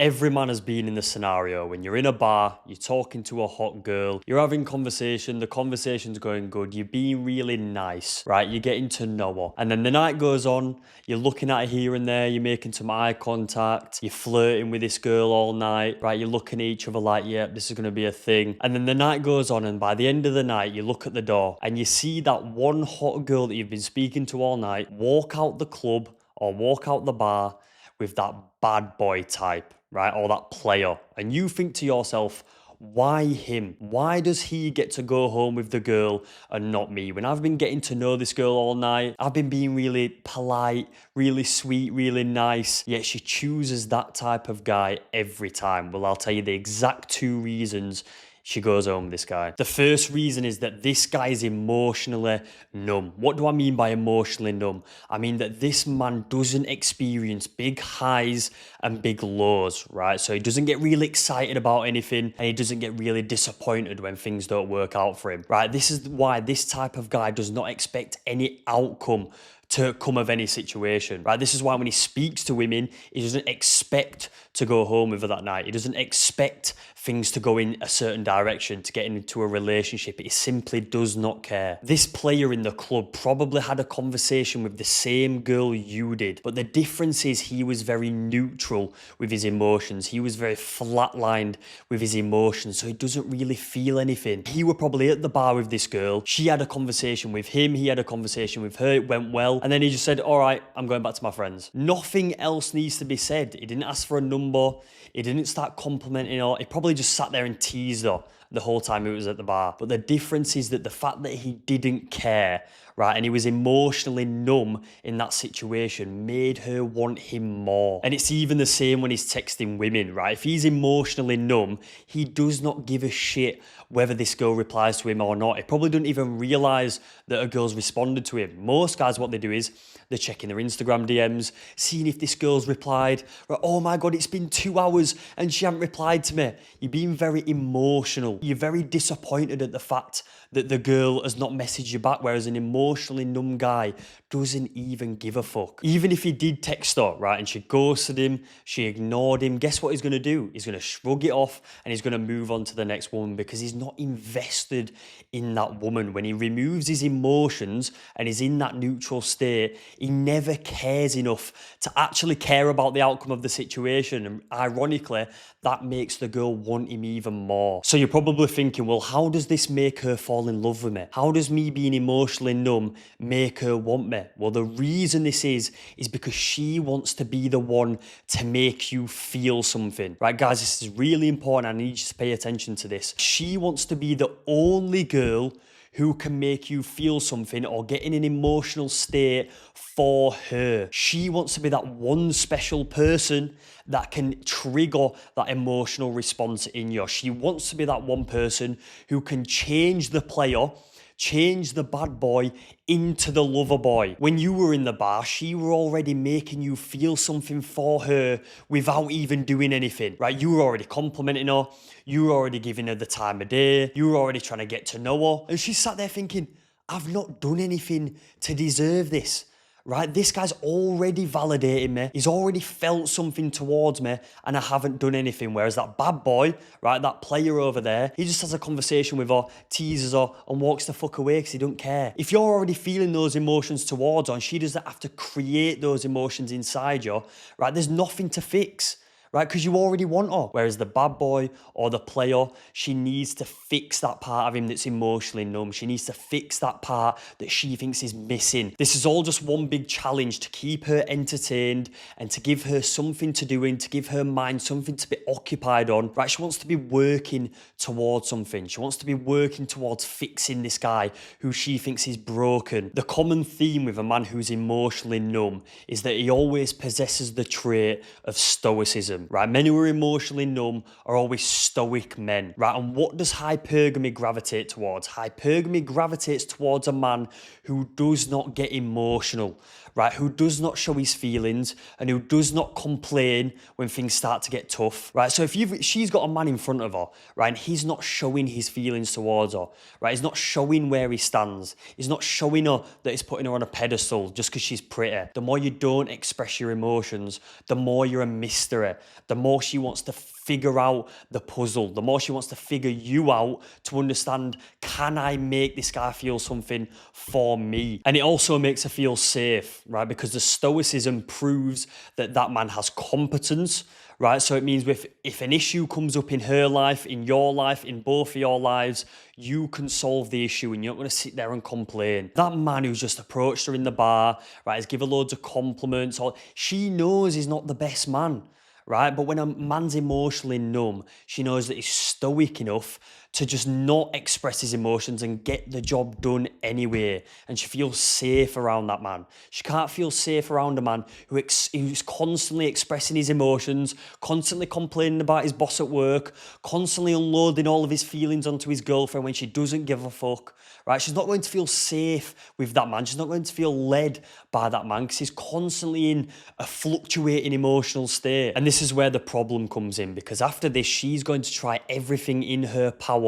Every man has been in the scenario when you're in a bar, you're talking to a hot girl, you're having conversation, the conversation's going good, you're being really nice, right? You're getting to know her. And then the night goes on, you're looking at her here and there, you're making some eye contact, you're flirting with this girl all night, right? You're looking at each other like, yeah, this is going to be a thing. And then the night goes on, and by the end of the night, you look at the door and you see that one hot girl that you've been speaking to all night walk out the club or walk out the bar with that bad boy type, right? Or that player. And you think to yourself, why him? Why does he get to go home with the girl and not me? When I've been getting to know this girl all night, I've been being really polite, really sweet, really nice, yet she chooses that type of guy every time. Well, I'll tell you the exact two reasons she goes home with this guy. The first reason is that this guy is emotionally numb. What do I mean by emotionally numb? I mean that this man doesn't experience big highs and big lows, right? So he doesn't get really excited about anything, and he doesn't get really disappointed when things don't work out for him, right? This is why this type of guy does not expect any outcome to come of any situation, right? This is why when he speaks to women, he doesn't expect to go home with her that night. He doesn't expect things to go in a certain direction, to get into a relationship. He simply does not care. This player in the club probably had a conversation with the same girl you did, but the difference is he was very neutral with his emotions. He was very flatlined with his emotions, so he doesn't really feel anything. He were probably at the bar with this girl. She had a conversation with him. He had a conversation with her. It went well. And then he just said, all right, I'm going back to my friends. Nothing else needs to be said. He didn't ask for a number. He didn't start complimenting her. He probably just sat there and teased her the whole time he was at the bar. But the difference is that the fact that he didn't care, right, and he was emotionally numb in that situation made her want him more. And it's even the same when he's texting women, right? If he's emotionally numb, he does not give a shit whether this girl replies to him or not. He probably doesn't even realize that a girl's responded to him. Most guys, what they do is they're checking their Instagram DMs, seeing if this girl's replied. Right, oh my God, it's been 2 hours and she hasn't replied to me. You're being very emotional. You're very disappointed at the fact that the girl has not messaged you back, whereas an emotionally numb guy doesn't even give a fuck. Even if he did text her, right, and she ghosted him, she ignored him, guess what he's going to do? He's going to shrug it off and he's going to move on to the next woman because he's not invested in that woman. When he removes his emotions and is in that neutral state, he never cares enough to actually care about the outcome of the situation. And ironically, that makes the girl want him even more. So you're probably thinking, well, how does this make her fall in love with me? How does me being emotionally numb make her want me? Well, the reason this is because she wants to be the one to make you feel something. Right, guys, this is really important. I need you to pay attention to this. She wants to be the only girl who can make you feel something or get in an emotional state for her. She wants to be that one special person that can trigger that emotional response in you. She wants to be that one person who can change the player, change the bad boy into the lover boy. When you were in the bar, she were already making you feel something for her without even doing anything, right? You were already complimenting her. You were already giving her the time of day. You were already trying to get to know her. And she sat there thinking, I've not done anything to deserve this. Right, this guy's already validating me. He's already felt something towards me and I haven't done anything. Whereas that bad boy, right, that player over there, he just has a conversation with her, teases her and walks the fuck away because he don't care. If you're already feeling those emotions towards her and she doesn't have to create those emotions inside you, right, there's nothing to fix. Right, because you already want her. Whereas the bad boy or the player, she needs to fix that part of him that's emotionally numb. She needs to fix that part that she thinks is missing. This is all just one big challenge to keep her entertained and to give her something to do and to give her mind something to be occupied on. Right, she wants to be working towards something. She wants to be working towards fixing this guy who she thinks is broken. The common theme with a man who's emotionally numb is that he always possesses the trait of stoicism. Right, men who are emotionally numb are always stoic men, right? And what does hypergamy gravitate towards? Hypergamy gravitates towards a man who does not get emotional, right, who does not show his feelings and who does not complain when things start to get tough, right? So if she's got a man in front of her, right, and he's not showing his feelings towards her, right, he's not showing where he stands, he's not showing her that he's putting her on a pedestal just because she's pretty. The more you don't express your emotions, the more you're a mystery, the more she wants to figure out the puzzle, the more she wants to figure you out to understand, can I make this guy feel something for me? And it also makes her feel safe, right? Because the stoicism proves that that man has competence, right? So it means if an issue comes up in her life, in your life, in both of your lives, you can solve the issue and you're not going to sit there and complain. That man who's just approached her in the bar, right, has given loads of compliments, or she knows he's not the best man, right? But when a man's emotionally numb, she knows that he's stoic enough to just not express his emotions and get the job done anyway. And she feels safe around that man. She can't feel safe around a man who's constantly expressing his emotions, constantly complaining about his boss at work, constantly unloading all of his feelings onto his girlfriend when she doesn't give a fuck, right? She's not going to feel safe with that man. She's not going to feel led by that man because he's constantly in a fluctuating emotional state. And this is where the problem comes in, because after this, she's going to try everything in her power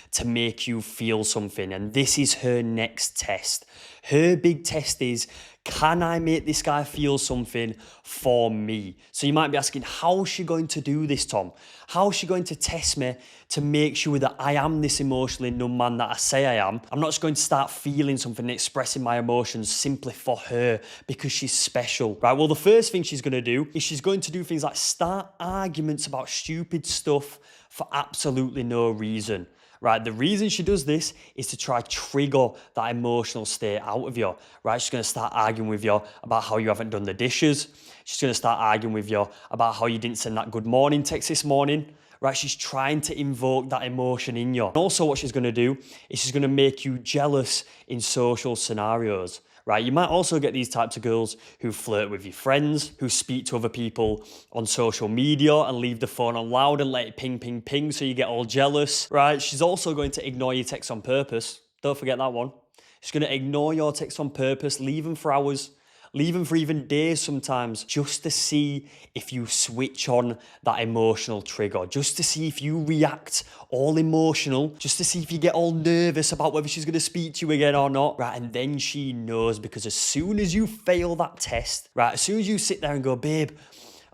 to make you feel something. And this is her next test. Her big test is, can I make this guy feel something for me? So you might be asking, how is she going to do this, Tom? How is she going to test me to make sure that I am this emotionally numb man that I say I am? I'm not just going to start feeling something and expressing my emotions simply for her because she's special, right? Well, the first thing she's going to do is she's going to do things like start arguments about stupid stuff for absolutely no reason. Right, the reason she does this is to try trigger that emotional state out of you, right? She's going to start arguing with you about how you haven't done the dishes. She's going to start arguing with you about how you didn't send that good morning text this morning, right? She's trying to invoke that emotion in you. And also what she's going to do is she's going to make you jealous in social scenarios, right? You might also get these types of girls who flirt with your friends, who speak to other people on social media and leave the phone on loud and let it ping, ping, ping so you get all jealous, right? She's also going to ignore your texts on purpose. Don't forget that one. She's going to ignore your texts on purpose, leave them for hours, leave them for even days sometimes, just to see if you switch on that emotional trigger, just to see if you react all emotional, just to see if you get all nervous about whether she's going to speak to you again or not, right? And then she knows, because as soon as you fail that test, right, as soon as you sit there and go, babe,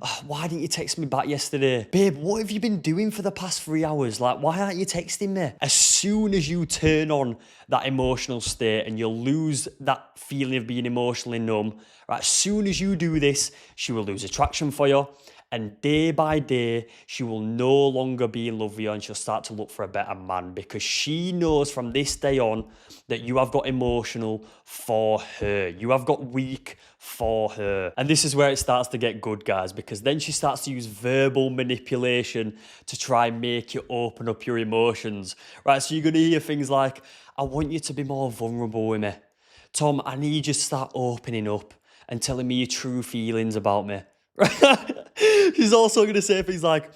oh, why didn't you text me back yesterday? Babe, what have you been doing for the past 3 hours? Like, why aren't you texting me? As soon as you turn on that emotional state and you lose that feeling of being emotionally numb, right, as soon as you do this, she will lose attraction for you. And day by day, she will no longer be in love with you and she'll start to look for a better man, because she knows from this day on that you have got emotional for her. You have got weak for her. And this is where it starts to get good, guys, because then she starts to use verbal manipulation to try and make you open up your emotions, right? So you're going to hear things like, I want you to be more vulnerable with me. Tom, I need you to start opening up and telling me your true feelings about me. She's also going to say things like,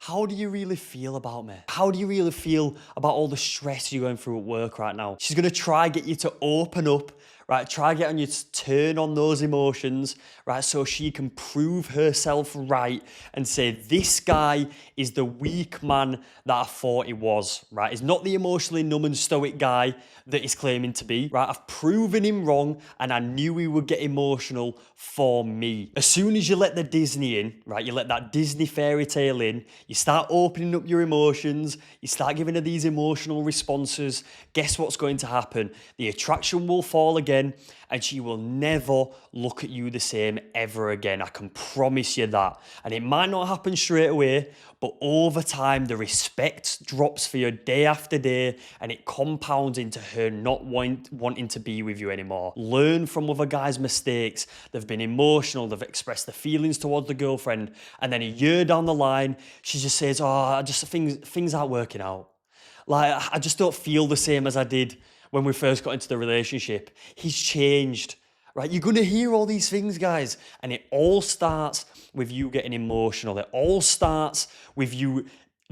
how do you really feel about me? How do you really feel about all the stress you're going through at work right now? She's going to try get you to open up, right? Try get on you to turn on those emotions, right? So she can prove herself right and say, this guy is the weak man that I thought he was, right? He's not the emotionally numb and stoic guy that he's claiming to be, right? I've proven him wrong and I knew he would get emotional for me. As soon as you let the Disney in, right? You let that Disney fairy tale in, you start opening up your emotions, you start giving her these emotional responses, guess what's going to happen? The attraction will fall again and she will never look at you the same ever again. I can promise you that. And it might not happen straight away, but over time, the respect drops for you day after day and it compounds into her not wanting to be with you anymore. Learn from other guys' mistakes. They've been emotional, they've expressed their feelings towards the girlfriend, and then a year down the line, she just says, oh, things aren't working out. Like, I just don't feel the same as I did when we first got into the relationship. He's changed, right? You're going to hear all these things, guys. And it all starts with you getting emotional. It all starts with you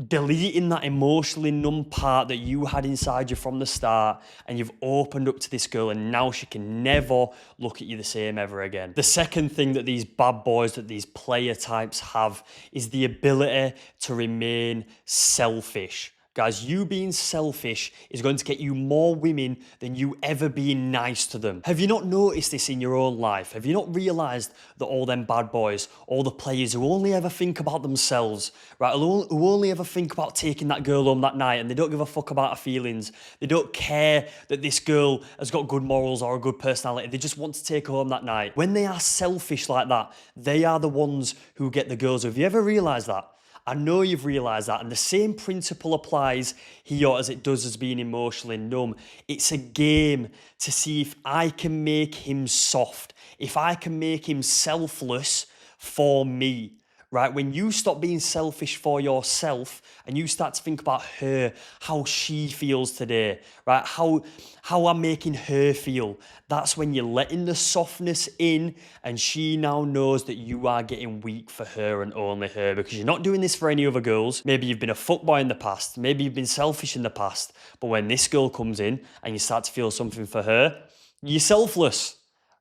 deleting that emotionally numb part that you had inside you from the start, and you've opened up to this girl, and now she can never look at you the same ever again. The second thing that these bad boys, that these player types have, is the ability to remain selfish. Guys, you being selfish is going to get you more women than you ever being nice to them. Have you not noticed this in your own life? Have you not realised that all them bad boys, all the players who only ever think about themselves, right, who only ever think about taking that girl home that night, and they don't give a fuck about her feelings, they don't care that this girl has got good morals or a good personality, they just want to take her home that night. When they are selfish like that, they are the ones who get the girls. Have you ever realised that? I know you've realised that, and the same principle applies here as it does as being emotionally numb. It's a game to see if I can make him soft, if I can make him selfless for me. Right? When you stop being selfish for yourself and you start to think about her, how she feels today, right? How I'm making her feel. That's when you're letting the softness in, and she now knows that you are getting weak for her and only her, because you're not doing this for any other girls. Maybe you've been a fuckboy in the past. Maybe you've been selfish in the past. But when this girl comes in and you start to feel something for her, you're selfless.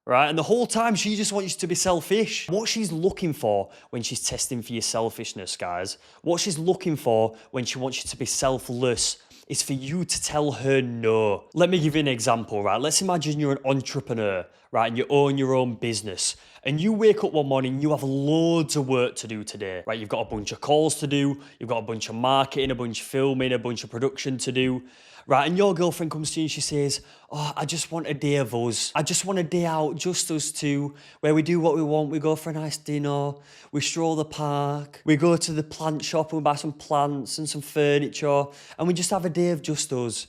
Right? And the whole time she just wants you to be selfish. What she's looking for when she's testing for your selfishness, guys, what she's looking for when she wants you to be selfless is for you to tell her no. Let me give you an example, right? Let's imagine you're an entrepreneur, right? And you own your own business. And you wake up one morning, you have loads of work to do today, right? You've got a bunch of calls to do, you've got a bunch of marketing, a bunch of filming, a bunch of production to do, right? And your girlfriend comes to you and she says, oh, I just want a day of us. I just want a day out, just us two, where we do what we want. We go for a nice dinner, we stroll the park, we go to the plant shop and we buy some plants and some furniture, and we just have a day of just us,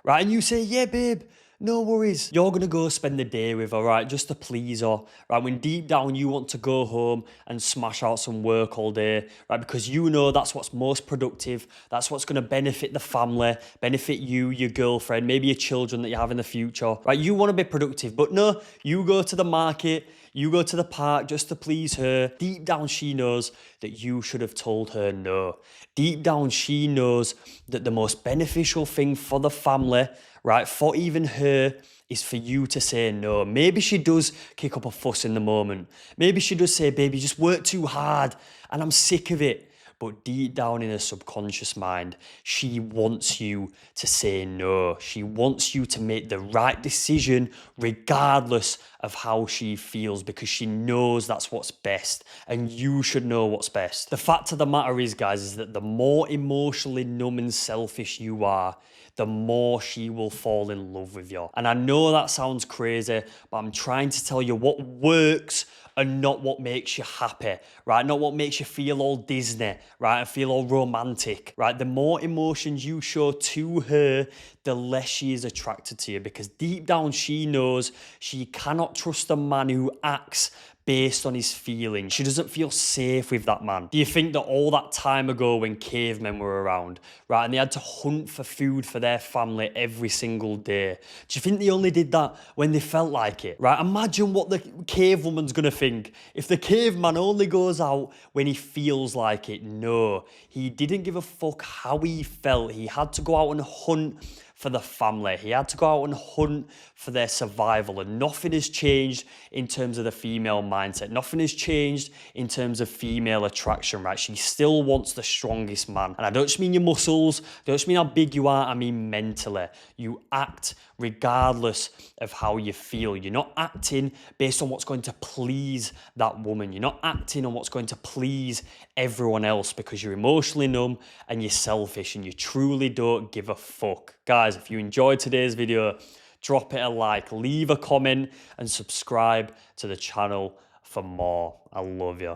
right? And you say, yeah, babe, no worries. You're going to go spend the day with her, right? Just to please her, right? When deep down you want to go home and smash out some work all day, right? Because you know that's what's most productive. That's what's going to benefit the family, benefit you, your girlfriend, maybe your children that you have in the future, right? You want to be productive, but no, you go to the market, you go to the park just to please her. Deep down, she knows that you should have told her no. Deep down, she knows that the most beneficial thing for the family, right, for even her, is for you to say no. Maybe she does kick up a fuss in the moment. Maybe she does say, baby, you just work too hard and I'm sick of it. But deep down in her subconscious mind, she wants you to say no. She wants you to make the right decision regardless of how she feels, because she knows that's what's best, and you should know what's best. The fact of the matter is, guys, is that the more emotionally numb and selfish you are, the more she will fall in love with you. And I know that sounds crazy, but I'm trying to tell you what works and not what makes you happy, right? Not what makes you feel all Disney, right? And feel all romantic, right? The more emotions you show to her, the less she is attracted to you, because deep down she knows she cannot trust a man who acts based on his feelings. She doesn't feel safe with that man. Do you think that all that time ago when cavemen were around, right, and they had to hunt for food for their family every single day, do you think they only did that when they felt like it, right? Imagine what the cave woman's gonna think if the caveman only goes out when he feels like it. No, he didn't give a fuck how he felt. He had to go out and hunt for the family. He had to go out and hunt for their survival, and nothing has changed in terms of the female mindset. Nothing has changed in terms of female attraction, right? She still wants the strongest man. And I don't just mean your muscles, I don't just mean how big you are, I mean mentally. You act regardless of how you feel. You're not acting based on what's going to please that woman. You're not acting on what's going to please everyone else, because you're emotionally numb and you're selfish and you truly don't give a fuck. Guys, if you enjoyed today's video, drop it a like, leave a comment, and subscribe to the channel for more. I love you.